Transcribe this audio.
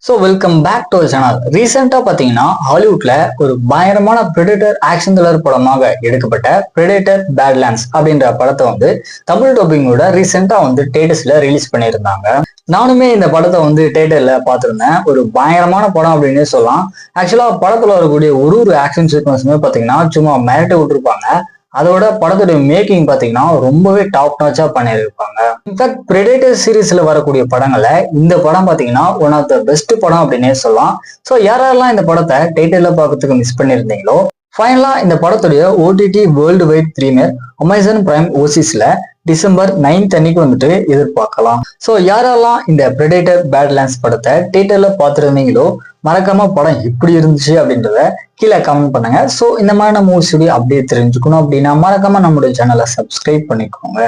So welcome back to channel. ரீசெண்டாக பார்த்தீங்கன்னா ஹாலிவுட்ல ஒரு பயங்கரமான பிரெடேட்டர் ஆக்ஷன் த்ரில்லர் படமாக எடுக்கப்பட்ட பிரெடேட்டர் பேட்லேண்ட்ஸ் அப்படின்ற படத்தை தமிழ் டப்பிங்கோட ரீசெண்டாக தேட்டர்ஸ்ல ரிலீஸ் பண்ணியிருந்தாங்க. நானுமே இந்த படத்தை தேட்டர்ல பார்த்துருந்தேன். ஒரு பயங்கரமான படம் அப்படின்னு சொல்லலாம். ஆக்சுவலா படத்துல வரக்கூடிய ஒரு ஆக்ஷன் சீக்வன்ஸுமே பார்த்தீங்கன்னா சும்மா மிரட்டி விட்டுருப்பாங்க. அதோட படத்துடைய மேக்கிங் பாத்தீங்கன்னா ரொம்பவே டாப் நாச்சா பண்ணியிருப்பாங்க. இன்ஃபேக்ட் பிரெடேட்டர் சீரீஸ்ல வரக்கூடிய படங்கள்ல இந்த படம் பாத்தீங்கன்னா ஒன் ஆஃப் த பெஸ்ட் படம் அப்படின்னே சொல்லலாம். ஸோ யாரெல்லாம் இந்த படத்தை தியேட்டர்ல பார்க்கறதுக்கு மிஸ் பண்ணியிருந்தீங்களோ, ஃபைனலா இந்த படத்துடைய OTT world wide premiere Amazon Prime ஓசிஸ்ல டிசம்பர் 9th அன்னைக்கு எதிர்பார்க்கலாம். ஸோ யாரெல்லாம் இந்த பிரெடேட்டர் பேட்லேண்ட்ஸ் படத்தை தியேட்டர்ல பார்த்துருந்தீங்களோ, மறக்காம படம் எப்படி இருந்துச்சு அப்படின்றத கீழே கமெண்ட் பண்ணுங்க. ஸோ இந்த மாதிரி நம்ம மூவிஸ் அப்டேட் தெரிஞ்சுக்கணும் அப்படின்னா மறக்காம நம்மளுடைய சேனலை சப்ஸ்கிரைப் பண்ணிக்கோங்க.